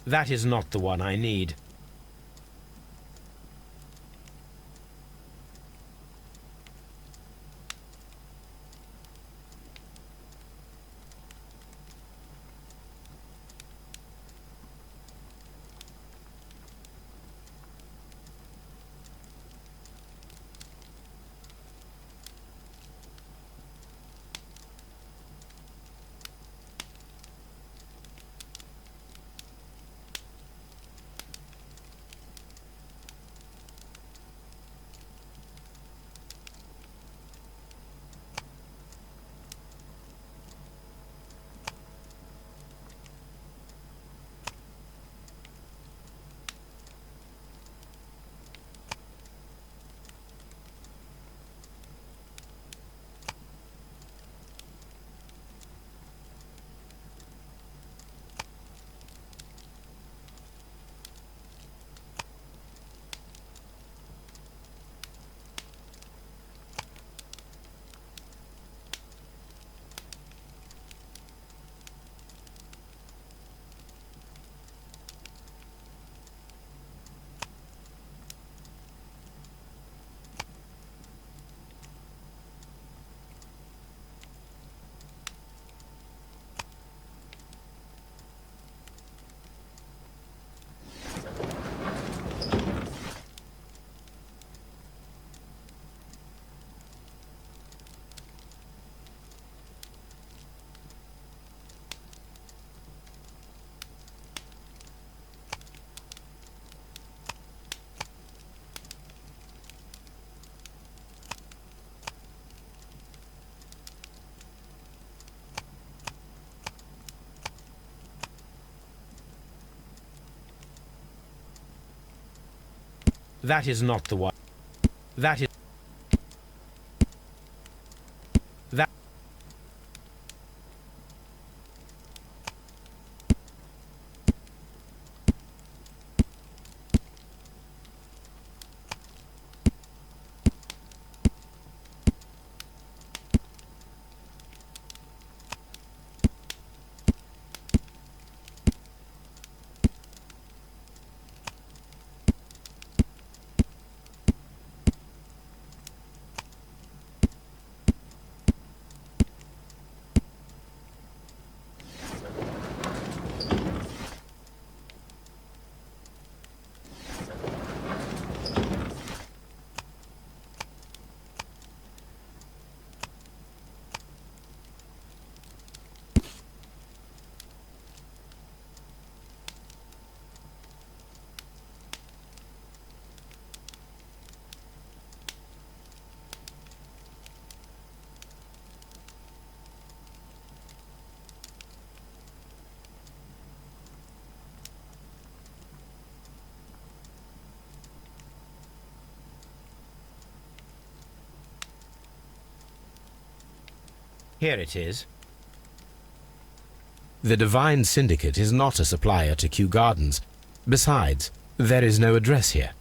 That is not the one I need. That is not the one. That is... That... Here it is. The Divine Syndicate is not a supplier to Kew Gardens. Besides, there is no address here.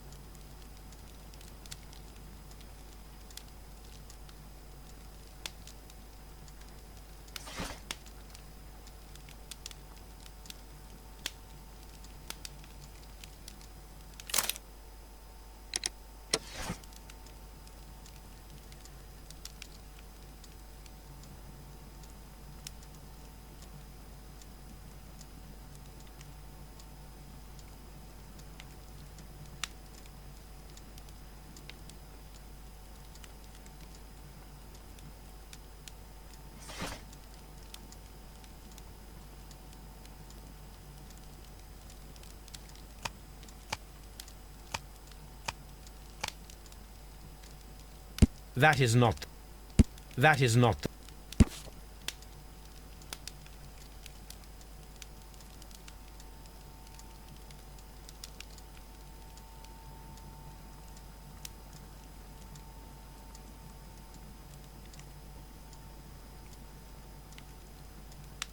That is not... That is not...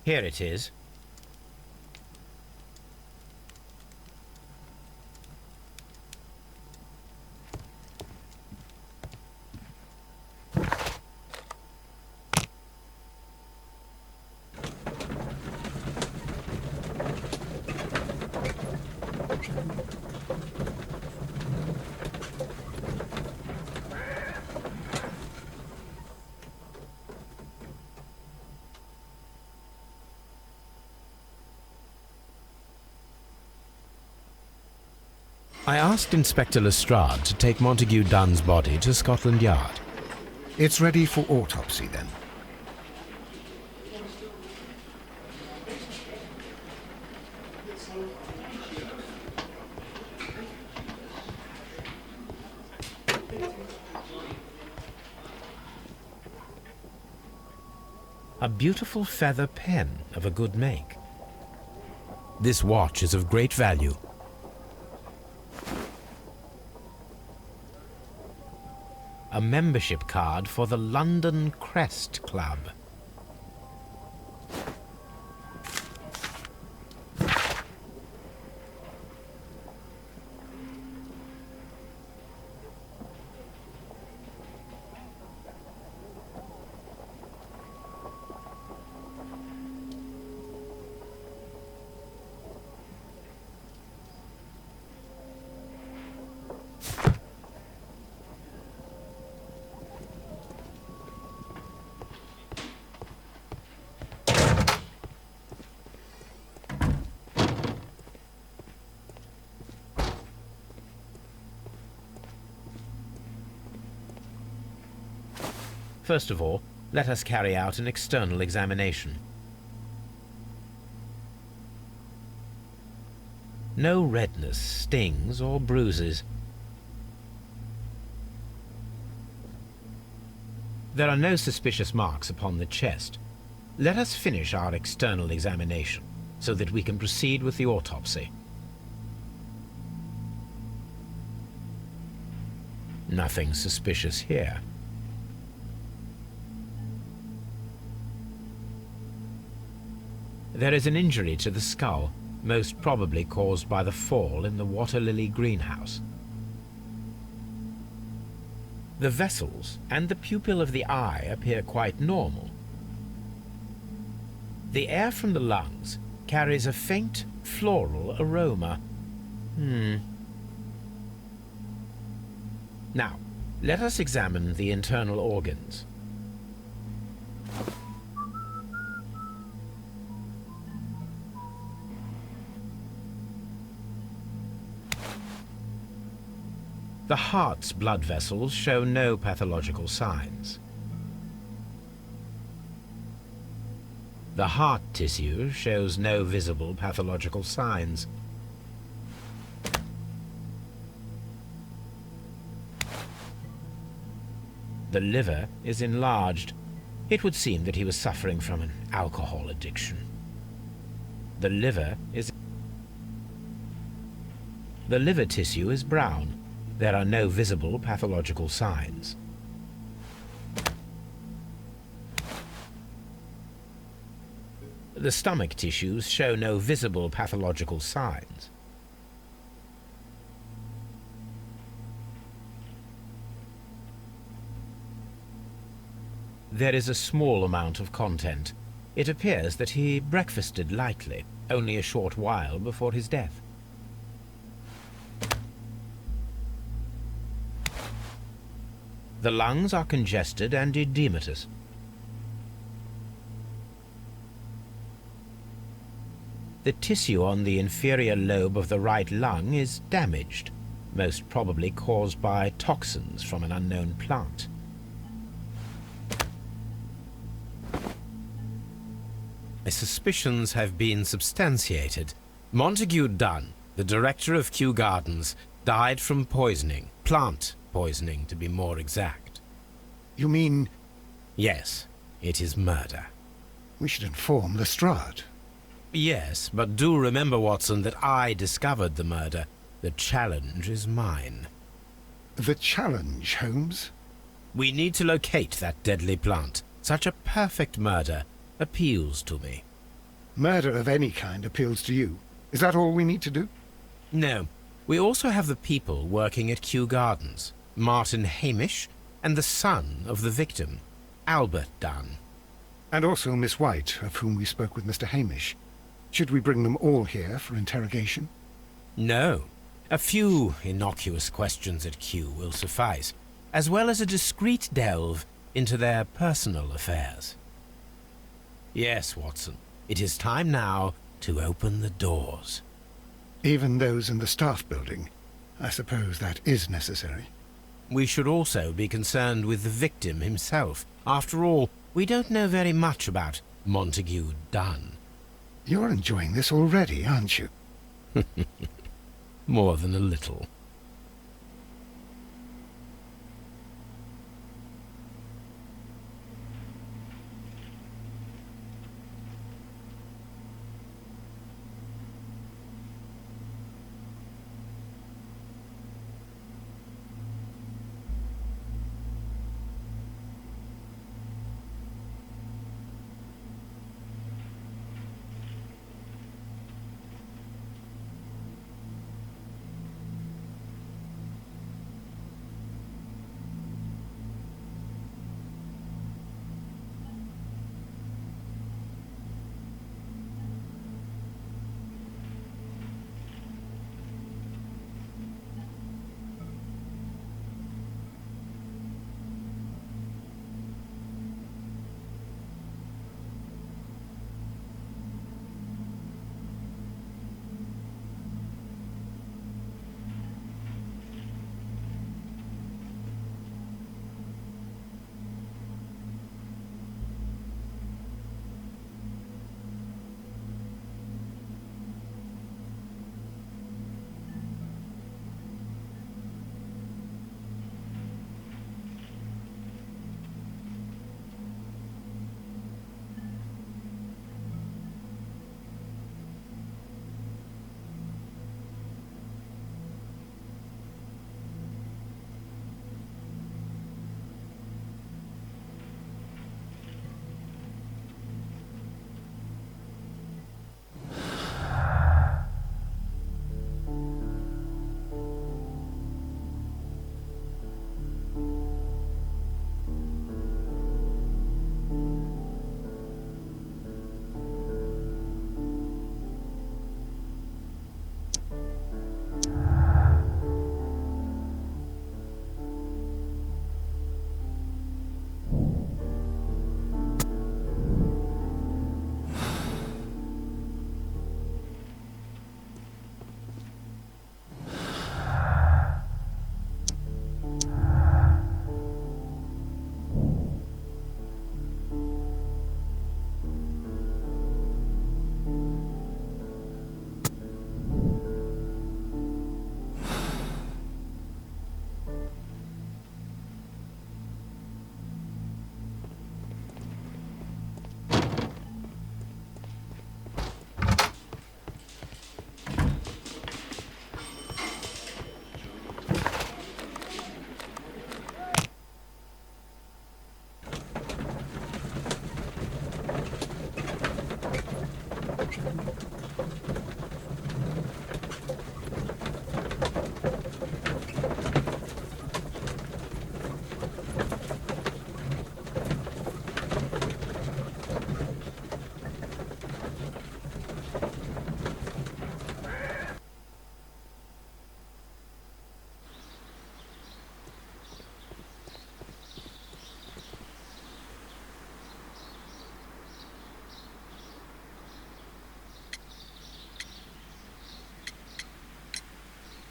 Here it is. I asked Inspector Lestrade to take Montague Dunn's body to Scotland Yard. It's ready for autopsy, then. A beautiful feather pen of a good make. This watch is of great value. A membership card for the London Crest Club. First of all, let us carry out an external examination. No redness, stings, or bruises. There are no suspicious marks upon the chest. Let us finish our external examination so that we can proceed with the autopsy. Nothing suspicious here. There is an injury to the skull, most probably caused by the fall in the water lily greenhouse. The vessels and the pupil of the eye appear quite normal. The air from the lungs carries a faint floral aroma. Now, let us examine the internal organs. The heart's blood vessels show no pathological signs. The heart tissue shows no visible pathological signs. The liver is enlarged. It would seem that he was suffering from an alcohol addiction. The liver tissue is brown. There are no visible pathological signs. The stomach tissues show no visible pathological signs. There is a small amount of content. It appears that he breakfasted lightly, only a short while before his death. The lungs are congested and edematous. The tissue on the inferior lobe of the right lung is damaged, most probably caused by toxins from an unknown plant. My suspicions have been substantiated. Montague Dunn, the director of Kew Gardens, died from poisoning, plant poisoning to be more exact. You mean... Yes, it is murder. We should inform Lestrade. Yes, but do remember, Watson, that I discovered the murder. The challenge is mine. The challenge, Holmes? We need to locate that deadly plant. Such a perfect murder appeals to me. Murder of any kind appeals to you. Is that all we need to do? No. We also have the people working at Kew Gardens. Martin Hamish, and the son of the victim, Albert Dunn. And also Miss White, of whom we spoke with Mr. Hamish. Should we bring them all here for interrogation? No. A few innocuous questions at Kew will suffice, as well as a discreet delve into their personal affairs. Yes, Watson, it is time now to open the doors. Even those in the staff building? I suppose that is necessary. We should also be concerned with the victim himself. After all, we don't know very much about Montague Dunn. You're enjoying this already, aren't you? More than a little.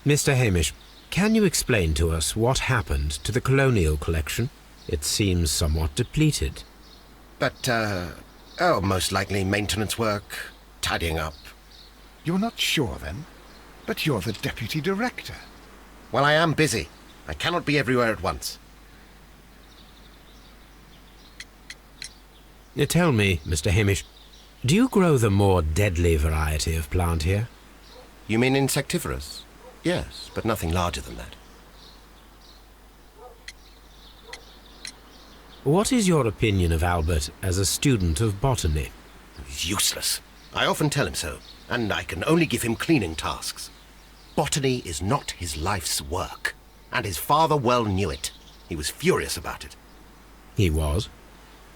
Mr. Hamish, can you explain to us what happened to the colonial collection? It seems somewhat depleted. But, most likely maintenance work, tidying up. You're not sure, then? But you're the deputy director. Well, I am busy. I cannot be everywhere at once. Tell me, Mr. Hamish, do you grow the more deadly variety of plant here? You mean insectivorous? Yes, but nothing larger than that. What is your opinion of Albert as a student of botany? He's useless. I often tell him so, and I can only give him cleaning tasks. Botany is not his life's work, and his father well knew it. He was furious about it. He was?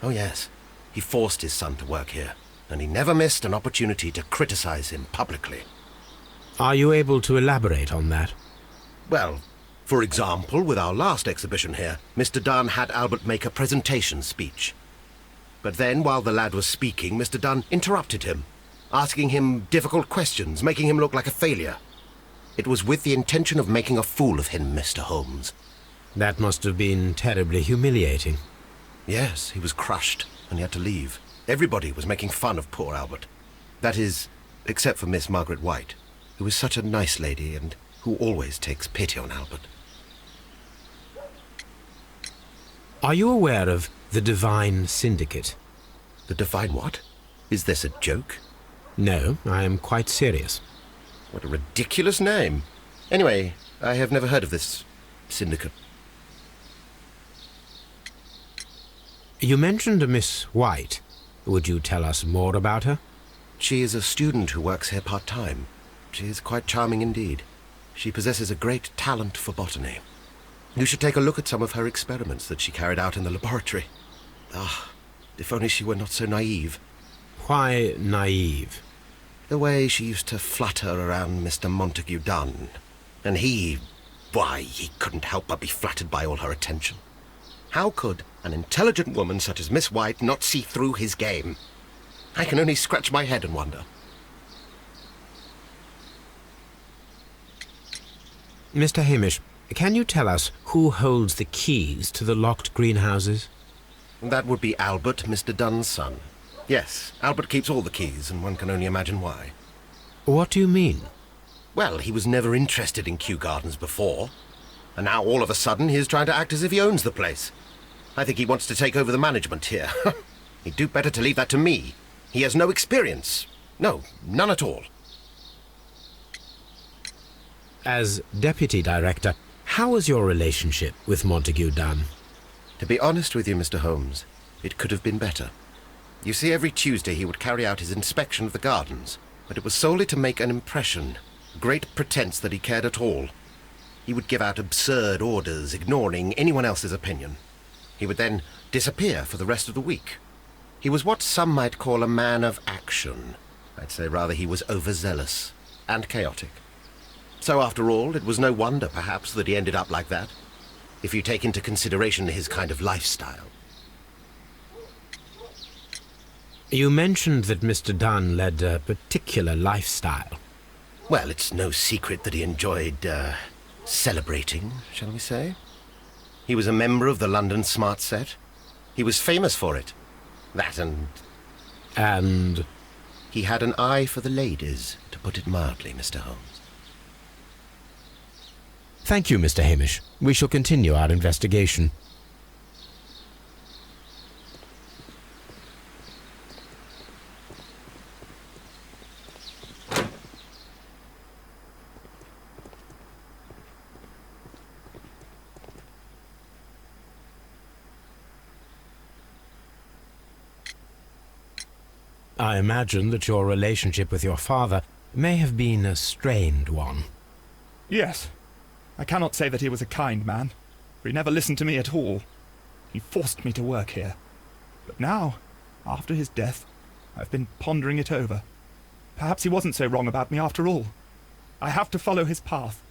Oh, yes. He forced his son to work here, and he never missed an opportunity to criticize him publicly. Are you able to elaborate on that? Well, for example, with our last exhibition here, Mr. Dunn had Albert make a presentation speech. But then, while the lad was speaking, Mr. Dunn interrupted him, asking him difficult questions, making him look like a failure. It was with the intention of making a fool of him, Mr. Holmes. That must have been terribly humiliating. Yes, he was crushed, and he had to leave. Everybody was making fun of poor Albert. That is, except for Miss Margaret White, who is such a nice lady and who always takes pity on Albert. Are you aware of the Divine Syndicate? The Divine what? Is this a joke? No, I am quite serious. What a ridiculous name. Anyway, I have never heard of this syndicate. You mentioned a Miss White. Would you tell us more about her? She is a student who works here part-time. She is quite charming indeed. She possesses a great talent for botany. You should take a look at some of her experiments that she carried out in the laboratory. Ah, if only she were not so naive. Why naive? The way she used to flutter around Mr. Montague Dunn. And he couldn't help but be flattered by all her attention. How could an intelligent woman such as Miss White not see through his game? I can only scratch my head and wonder. Mr. Hamish, can you tell us who holds the keys to the locked greenhouses? That would be Albert, Mr. Dunn's son. Yes, Albert keeps all the keys, and one can only imagine why. What do you mean? Well, he was never interested in Kew Gardens before, and now all of a sudden he is trying to act as if he owns the place. I think he wants to take over the management here. He'd do better to leave that to me. He has no experience. No, none at all. As deputy director, how was your relationship with Montague Dunn? To be honest with you, Mr. Holmes, it could have been better. You see, every Tuesday he would carry out his inspection of the gardens, but it was solely to make an impression, great pretense that he cared at all. He would give out absurd orders, ignoring anyone else's opinion. He would then disappear for the rest of the week. He was what some might call a man of action. I'd say rather he was overzealous and chaotic. So after all, it was no wonder, perhaps, that he ended up like that, if you take into consideration his kind of lifestyle. You mentioned that Mr. Dunn led a particular lifestyle. Well, it's no secret that he enjoyed, celebrating, shall we say? He was a member of the London Smart Set. He was famous for it. That and... And? He had an eye for the ladies, to put it mildly, Mr. Holmes. Thank you, Mr. Hamish. We shall continue our investigation. I imagine that your relationship with your father may have been a strained one. Yes. I cannot say that he was a kind man, for he never listened to me at all. He forced me to work here. But now, after his death, I've been pondering it over. Perhaps he wasn't so wrong about me after all. I have to follow his path,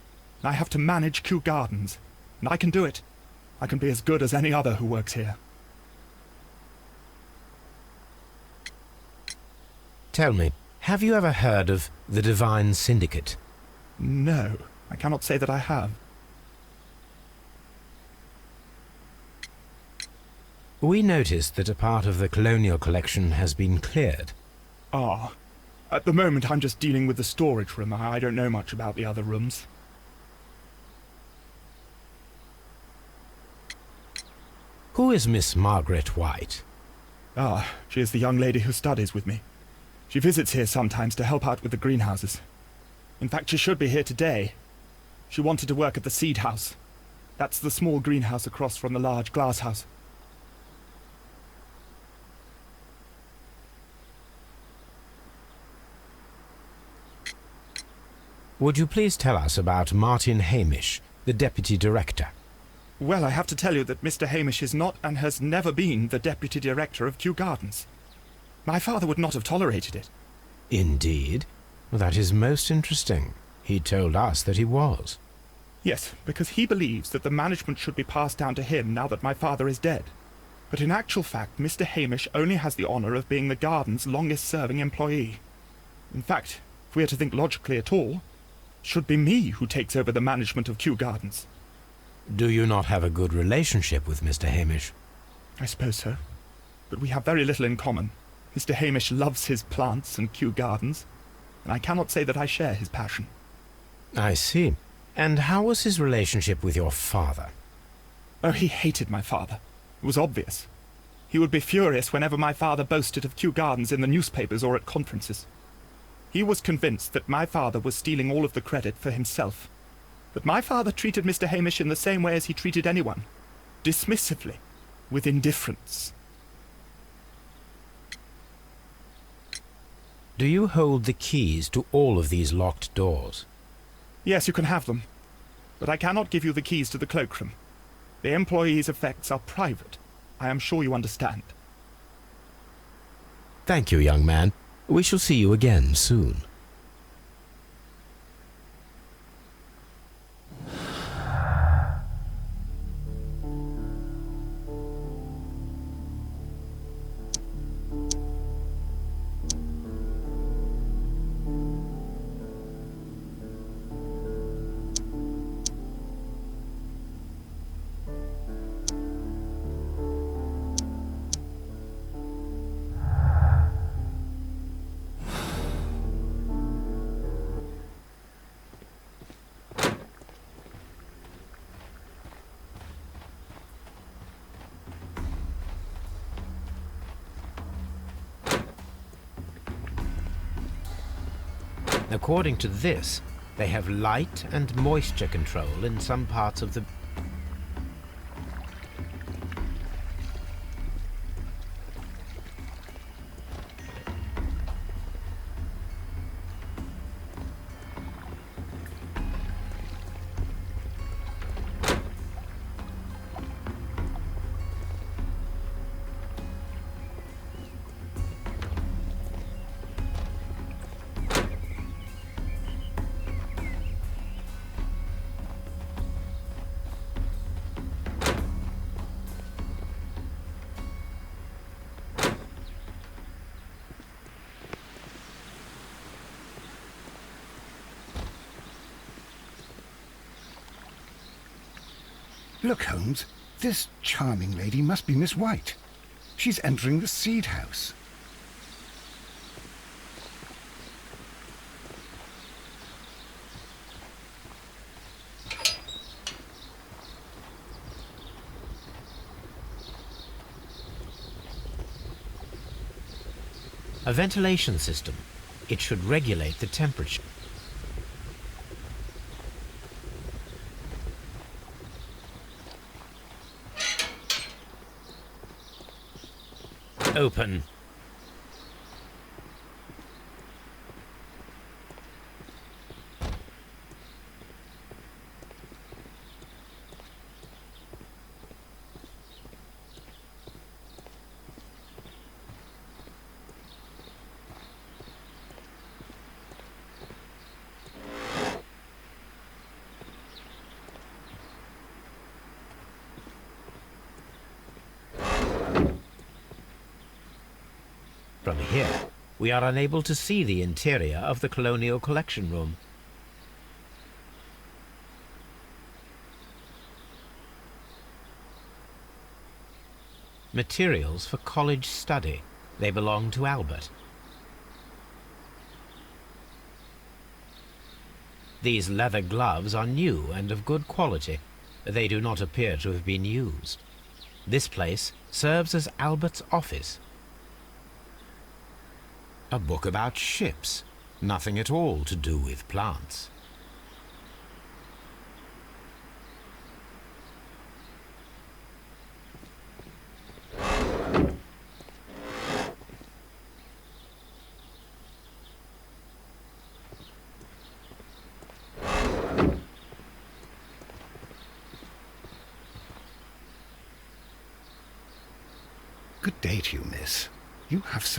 and I have to manage Kew Gardens, and I can do it. I can be as good as any other who works here. Tell me, have you ever heard of the Divine Syndicate? No, I cannot say that I have. We noticed that a part of the colonial collection has been cleared. Ah. At the moment I'm just dealing with the storage room. I don't know much about the other rooms. Who is Miss Margaret White? Ah, she is the young lady who studies with me. She visits here sometimes to help out with the greenhouses. In fact, she should be here today. She wanted to work at the seed house. That's the small greenhouse across from the large glass house. Would you please tell us about Martin Hamish, the deputy director? Well, I have to tell you that Mr. Hamish is not and has never been the deputy director of Kew Gardens. My father would not have tolerated it. Indeed? Well, that is most interesting. He told us that he was. Yes, because he believes that the management should be passed down to him now that my father is dead. But in actual fact, Mr. Hamish only has the honour of being the garden's longest-serving employee. In fact, if we are to think logically at all, should be me who takes over the management of Kew Gardens. Do you not have a good relationship with Mr. Hamish? I suppose so. But we have very little in common. Mr. Hamish loves his plants and Kew Gardens, and I cannot say that I share his passion. I see. And how was his relationship with your father? Oh, he hated my father. It was obvious. He would be furious whenever my father boasted of Kew Gardens in the newspapers or at conferences. He was convinced that my father was stealing all of the credit for himself. But my father treated Mr. Hamish in the same way as he treated anyone, dismissively, with indifference. Do you hold the keys to all of these locked doors? Yes, you can have them. But I cannot give you the keys to the cloakroom. The employees' effects are private. I am sure you understand. Thank you, young man. We shall see you again soon. According to this, they have light and moisture control in some parts of the... Look, Holmes, this charming lady must be Miss White. She's entering the seed house. A ventilation system. It should regulate the temperature. Open. From here, we are unable to see the interior of the Colonial Collection Room. Materials for college study. They belong to Albert. These leather gloves are new and of good quality. They do not appear to have been used. This place serves as Albert's office. A book about ships. Nothing at all to do with plants. Good day to you, miss. You have some